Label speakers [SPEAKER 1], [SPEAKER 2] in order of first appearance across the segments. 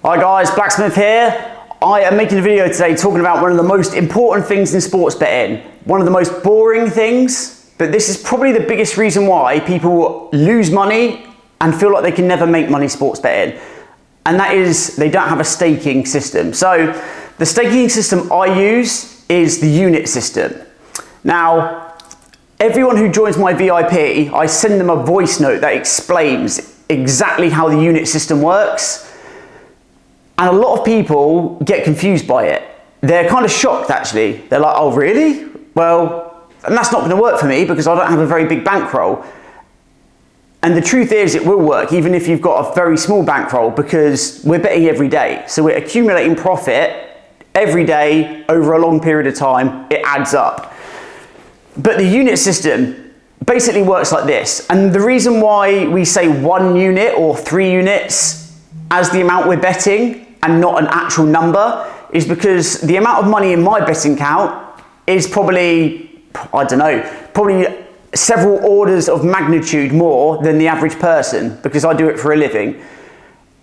[SPEAKER 1] Hi guys, Blacksmith here. I am making a video today talking about one of the most important things in sports betting. One of the most boring things, but this is probably the biggest reason why people lose money and feel like they can never make money sports betting. And that is they don't have a staking system. So the staking system I use is the unit system. Now, everyone who joins my VIP, I send them a voice note that explains exactly how the unit system works. And a lot of people get confused by it. They're kind of shocked actually. They're like, oh really? Well, and that's not going to work for me because I don't have a very big bankroll. And the truth is it will work even if you've got a very small bankroll because we're betting every day. So we're accumulating profit every day over a long period of time. It adds up. But the unit system basically works like this. And the reason why we say 1 unit or 3 units as the amount we're betting and not an actual number is because the amount of money in my betting account is probably, I don't know, probably several orders of magnitude more than the average person because I do it for a living.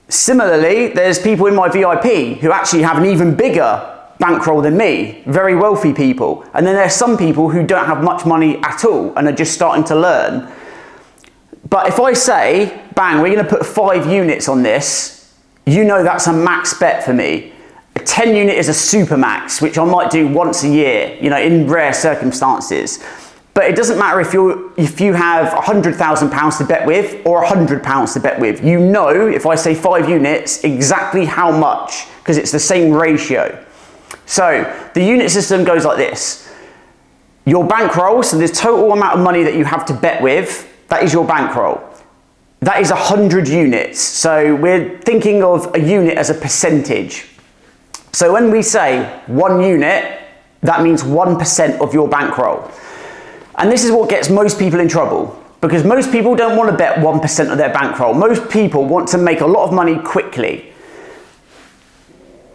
[SPEAKER 1] Similarly, there's people in my VIP who actually have an even bigger bankroll than me, very wealthy people. And then there's some people who don't have much money at all and are just starting to learn. But if I say, bang, we're going to put 5 units on this, you know that's a max bet for me. A 10 unit is a super max, which I might do once a year, you know, in rare circumstances. But it doesn't matter if you have £100,000 to bet with or £100 to bet with. You know, if I say 5 units, exactly how much, because it's the same ratio. So the unit system goes like this. Your bankroll, so the total amount of money that you have to bet with, that is your bankroll. That is 100 units. So we're thinking of a unit as a percentage. So when we say 1 unit, that means 1% of your bankroll. And this is what gets most people in trouble because most people don't want to bet 1% of their bankroll. Most people want to make a lot of money quickly.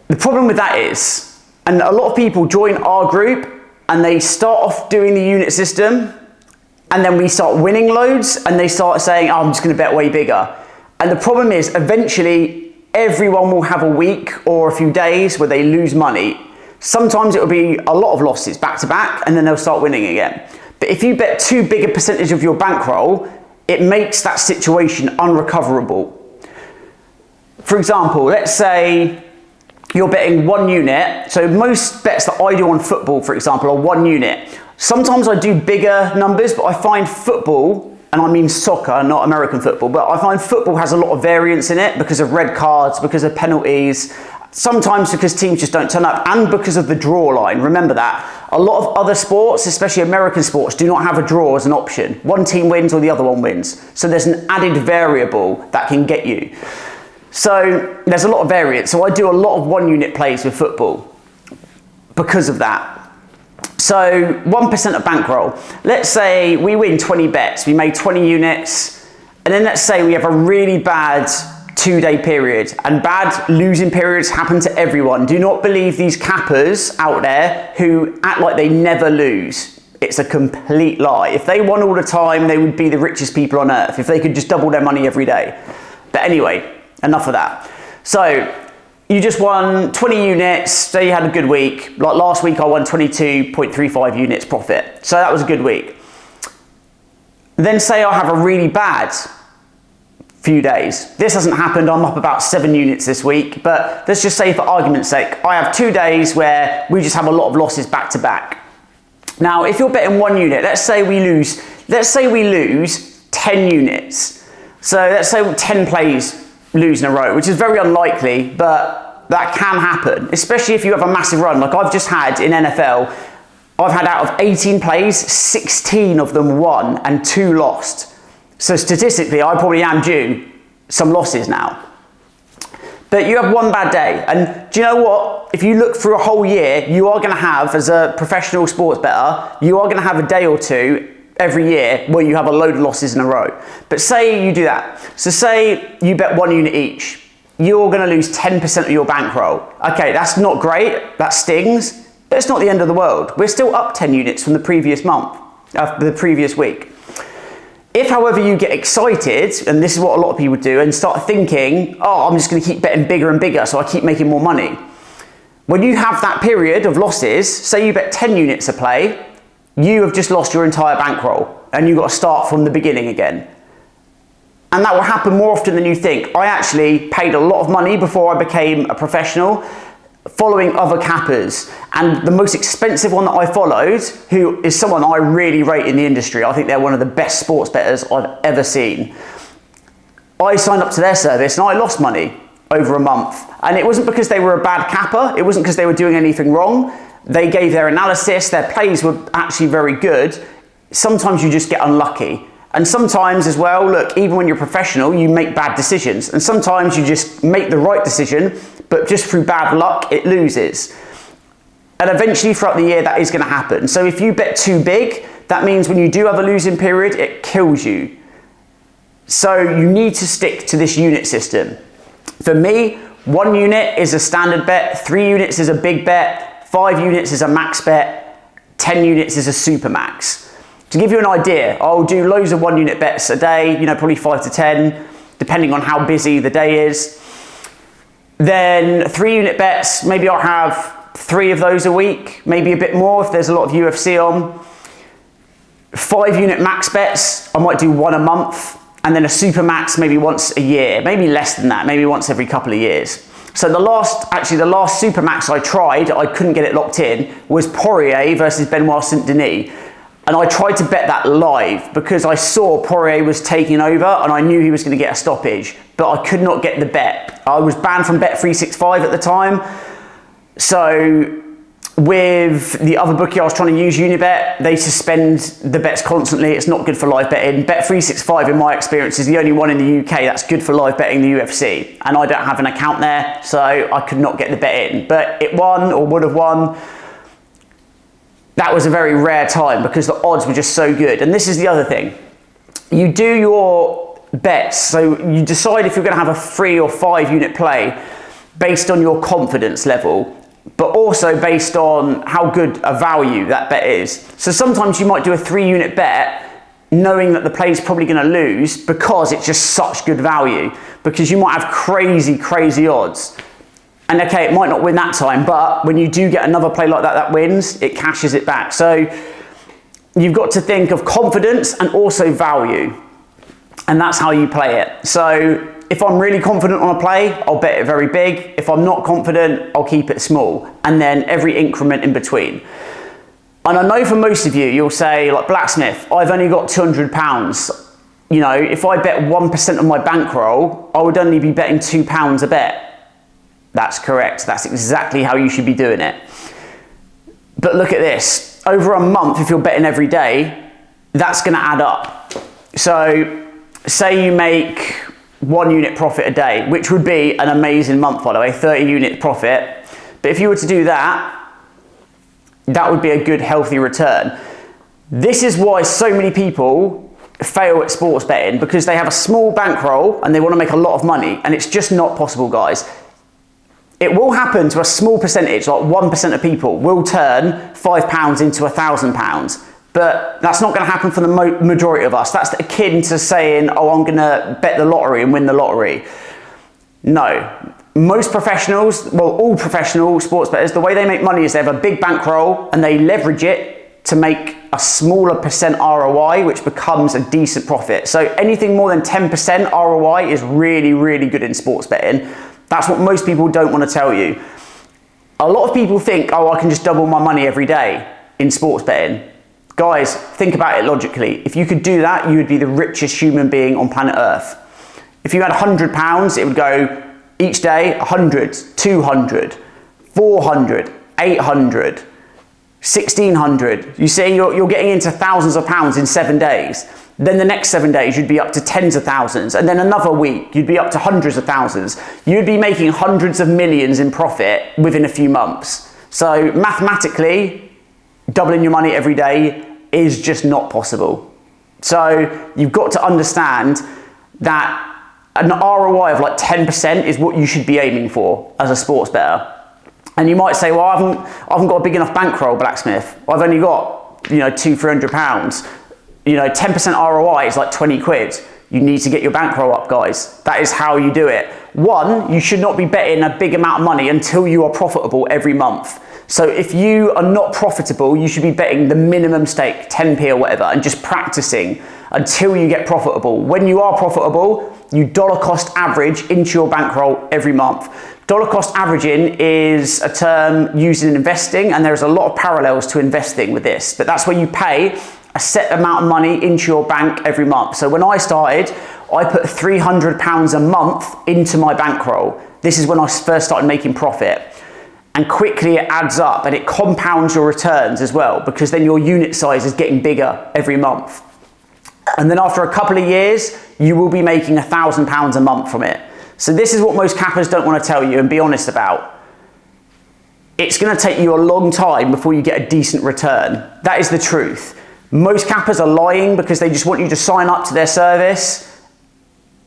[SPEAKER 1] The problem with that is, and a lot of people join our group and they start off doing the unit system and then we start winning loads and they start saying, oh, I'm just going to bet way bigger. And the problem is eventually everyone will have a week or a few days where they lose money. Sometimes it will be a lot of losses back to back and then they'll start winning again. But if you bet too big a percentage of your bankroll, it makes that situation unrecoverable. For example, let's say you're betting 1 unit. So most bets that I do on football, for example, are 1 unit. Sometimes I do bigger numbers, but I find football, and I mean soccer, not American football, but I find football has a lot of variance in it because of red cards, because of penalties, sometimes because teams just don't turn up, and because of the draw line. Remember that. A lot of other sports, especially American sports, do not have a draw as an option. One team wins or the other one wins. So there's an added variable that can get you. So there's a lot of variance. So I do a lot of 1 unit plays with football because of that. So 1% of bankroll. Let's say we win 20 bets. We made 20 units. And then let's say we have a really bad 2-day period. And bad losing periods happen to everyone. Do not believe these cappers out there who act like they never lose. It's a complete lie. If they won all the time, they would be the richest people on earth. If they could just double their money every day. But anyway, enough of that. So you just won 20 units, say you had a good week. Like last week I won 22.35 units profit. So that was a good week. Then say I have a really bad few days. This hasn't happened, I'm up about 7 units this week, but let's just say for argument's sake, I have 2 days where we just have a lot of losses back to back. Now, if you're betting 1 unit, let's say we lose 10 units. So let's say 10 plays lose in a row, which is very unlikely, but that can happen, especially if you have a massive run. Like I've just had in NFL, I've had out of 18 plays, 16 of them won and 2 lost. So statistically, I probably am due some losses now. But you have 1 bad day. And do you know what? If you look through a whole year, you are going to have, as a professional sports bettor, you are going to have a day or two every year where you have a load of losses in a row. But say you do that. So say you bet 1 unit each. You're going to lose 10% of your bankroll. Okay, that's not great. That stings. But it's not the end of the world. We're still up 10 units from the previous month, the previous week. If, however, you get excited, and this is what a lot of people do, and start thinking, oh, I'm just going to keep betting bigger and bigger so I keep making more money. When you have that period of losses, say you bet 10 units a play, you have just lost your entire bankroll and you've got to start from the beginning again. And that will happen more often than you think. I actually paid a lot of money before I became a professional, following other cappers. And the most expensive one that I followed, who is someone I really rate in the industry, I think they're one of the best sports bettors I've ever seen. I signed up to their service and I lost money over a month. And it wasn't because they were a bad capper, it wasn't because they were doing anything wrong. They gave their analysis, their plays were actually very good. Sometimes you just get unlucky. And sometimes as well, look, even when you're professional, you make bad decisions. And sometimes you just make the right decision, but just through bad luck, it loses. And eventually throughout the year, that is going to happen. So if you bet too big, that means when you do have a losing period, it kills you. So you need to stick to this unit system. For me, 1 unit is a standard bet, 3 units is a big bet, 5 units is a max bet, 10 units is a super max. To give you an idea, I'll do loads of 1 unit bets a day, probably 5 to 10, depending on how busy the day is. Then 3 unit bets, maybe I'll have 3 of those a week, maybe a bit more if there's a lot of UFC on. 5 unit max bets, I might do 1 a month, and then a super max maybe once a year, maybe less than that, maybe once every couple of years. So the last super max I tried, I couldn't get it locked in, was Poirier versus Benoit Saint-Denis. And I tried to bet that live because I saw Poirier was taking over and I knew he was going to get a stoppage, but I could not get the bet. I was banned from Bet365 at the time. So with the other bookie I was trying to use, Unibet, they suspend the bets constantly. It's not good for live betting. Bet365, in my experience, is the only one in the UK that's good for live betting the UFC. And I don't have an account there, so I could not get the bet in. But it won, or would have won. That was a very rare time because the odds were just so good. And this is the other thing. You do your bets, so you decide if you're going to have a 3 or 5 unit play based on your confidence level, but also based on how good a value that bet is. So sometimes you might do a 3 unit bet knowing that the play is probably going to lose because it's just such good value, because you might have crazy, crazy odds. And okay, it might not win that time, but when you do get another play like that that wins, it cashes it back. So you've got to think of confidence and also value. And that's how you play it. So if I'm really confident on a play, I'll bet it very big. If I'm not confident, I'll keep it small. And then every increment in between. And I know for most of you, you'll say, like, Blacksmith, I've only got £200. If I bet 1% of my bankroll, I would only be betting £2 a bet. That's correct. That's exactly how you should be doing it. But look at this. Over a month, if you're betting every day, that's going to add up. So say you make 1 unit profit a day, which would be an amazing month, by the way, 30 unit profit. But if you were to do that, that would be a good, healthy return. This is why so many people fail at sports betting, because they have a small bankroll and they want to make a lot of money, and it's just not possible, guys. It will happen to a small percentage, like 1% of people will turn £5 into £1,000, but that's not going to happen for the majority of us. That's akin to saying, oh, I'm going to bet the lottery and win the lottery. No. Most professionals, well, all professional sports bettors, the way they make money is they have a big bankroll and they leverage it to make a smaller percent ROI, which becomes a decent profit. So anything more than 10% ROI is really, really good in sports betting. That's what most people don't want to tell you. A lot of people think, oh, I can just double my money every day in sports betting. Guys, think about it logically. If you could do that, you would be the richest human being on planet Earth. If you had £100, it would go each day 100, 200, 400, 800, 1600. You see, you're getting into thousands of pounds in 7 days. Then the next 7 days, you'd be up to tens of thousands. And then another week, you'd be up to hundreds of thousands. You'd be making hundreds of millions in profit within a few months. So mathematically, doubling your money every day is just not possible. So you've got to understand that an ROI of like 10% is what you should be aiming for as a sports bettor. And you might say, well, I haven't got a big enough bankroll, Blacksmith. I've only got, £200-300. 10% ROI is like 20 quid. You need to get your bankroll up, guys. That is how you do it. One, you should not be betting a big amount of money until you are profitable every month. So if you are not profitable, you should be betting the minimum stake, 10p or whatever, and just practicing until you get profitable. When you are profitable, you dollar cost average into your bankroll every month. Dollar cost averaging is a term used in investing, and there's a lot of parallels to investing with this, but that's where you pay a set amount of money into your bank every month. So when I started, I put £300 a month into my bankroll. This is when I first started making profit. And quickly it adds up and it compounds your returns as well, because then your unit size is getting bigger every month. And then after a couple of years, you will be making £1,000 a month from it. So this is what most cappers don't want to tell you and be honest about. It's going to take you a long time before you get a decent return. That is the truth. Most cappers are lying because they just want you to sign up to their service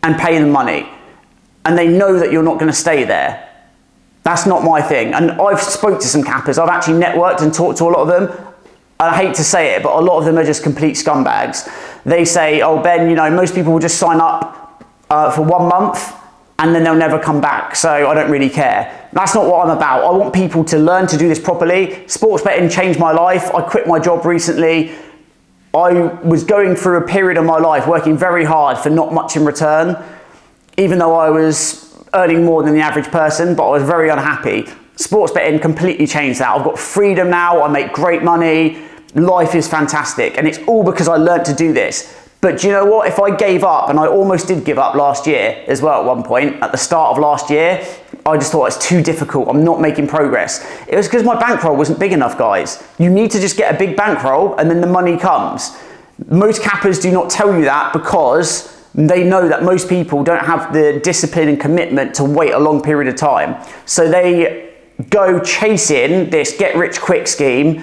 [SPEAKER 1] and pay them money. And they know that you're not going to stay there. That's not my thing. And I've spoke to some cappers. I've actually networked and talked to a lot of them. I hate to say it, but a lot of them are just complete scumbags. They say, oh, Ben, most people will just sign up for 1 month and then they'll never come back. So I don't really care. That's not what I'm about. I want people to learn to do this properly. Sports betting changed my life. I quit my job recently. I was going through a period of my life working very hard for not much in return, even though I was earning more than the average person, but I was very unhappy. Sports betting completely changed that. I've got freedom now. I make great money. Life is fantastic. And it's all because I learned to do this. But do you know what? If I gave up, and I almost did give up last year as well at one point, at the start of last year, I just thought it's too difficult. I'm not making progress. It was because my bankroll wasn't big enough, guys. You need to just get a big bankroll and then the money comes. Most cappers do not tell you that because they know that most people don't have the discipline and commitment to wait a long period of time. So they go chasing this get rich quick scheme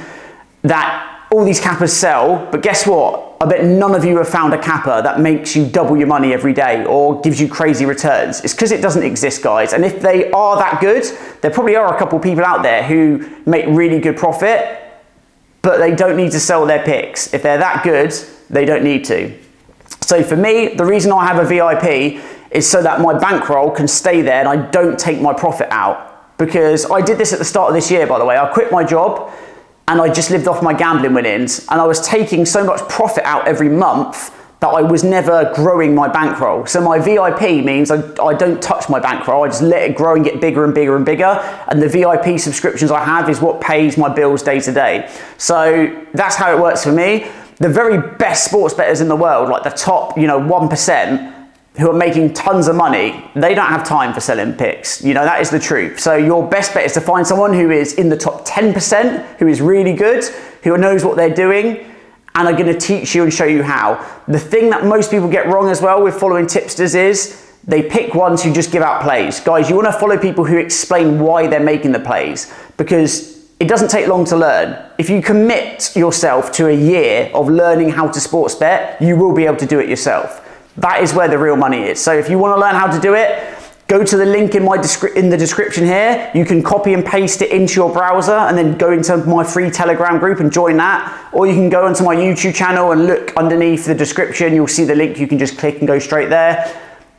[SPEAKER 1] that all these cappers sell, but guess what? I bet none of you have found a capper that makes you double your money every day or gives you crazy returns. It's because it doesn't exist, guys. And if they are that good, there probably are a couple people out there who make really good profit, but they don't need to sell their picks. If they're that good, they don't need to. So for me, the reason I have a VIP is so that my bankroll can stay there and I don't take my profit out. Because I did this at the start of this year, by the way. I quit my job and I just lived off my gambling winnings, and I was taking so much profit out every month that I was never growing my bankroll. So my VIP means I don't touch my bankroll. I just let it grow and get bigger and bigger and bigger. And the VIP subscriptions I have is what pays my bills day to day. So that's how it works for me. The very best sports bettors in the world, like the top 1%, who are making tons of money, they don't have time for selling picks. That is the truth. So your best bet is to find someone who is in the top 10%, who is really good, who knows what they're doing, and are going to teach you and show you how. The thing that most people get wrong as well with following tipsters is they pick ones who just give out plays. Guys, you want to follow people who explain why they're making the plays, because it doesn't take long to learn. If you commit yourself to a year of learning how to sports bet, you will be able to do it yourself. That is where the real money is. So if you want to learn how to do it, go to the link in the description here. You can copy and paste it into your browser and then go into my free Telegram group and join that. Or you can go onto my YouTube channel and look underneath the description. You'll see the link. You can just click and go straight there.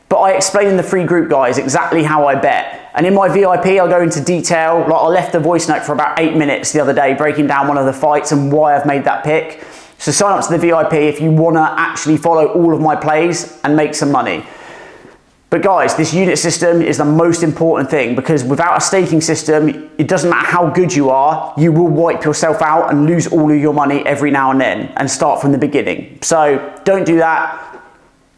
[SPEAKER 1] But I explain in the free group, guys, exactly how I bet. And in my VIP, I'll go into detail. Like, I left a voice note for about 8 minutes the other day, breaking down one of the fights and why I've made that pick. So sign up to the VIP if you want to actually follow all of my plays and make some money. But guys, this unit system is the most important thing, because without a staking system, it doesn't matter how good you are, you will wipe yourself out and lose all of your money every now and then and start from the beginning. So don't do that.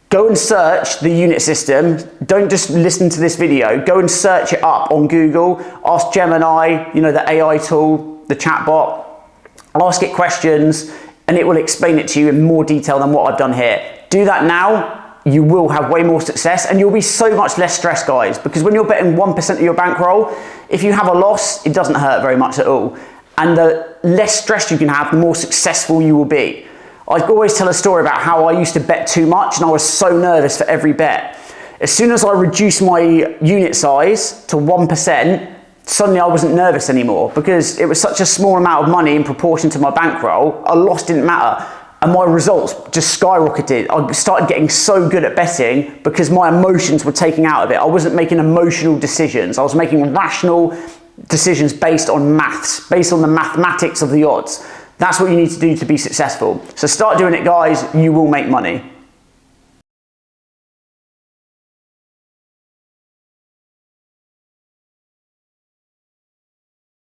[SPEAKER 1] Go and search the unit system. Don't just listen to this video. Go and search it up on Google. Ask Gemini, the AI tool, the chatbot. Ask it questions and it will explain it to you in more detail than what I've done here. Do that now. You will have way more success and you'll be so much less stressed, guys, because when you're betting 1% of your bankroll, if you have a loss, it doesn't hurt very much at all. And the less stress you can have, the more successful you will be. I always tell a story about how I used to bet too much and I was so nervous for every bet. As soon as I reduced my unit size to 1%, suddenly I wasn't nervous anymore because it was such a small amount of money in proportion to my bankroll. A loss didn't matter. and my results just skyrocketed. I started getting so good at betting because my emotions were taken out of it. I wasn't making emotional decisions. I was making rational decisions based on maths, based on the mathematics of the odds. That's what you need to do to be successful. So start doing it, guys. You will make money.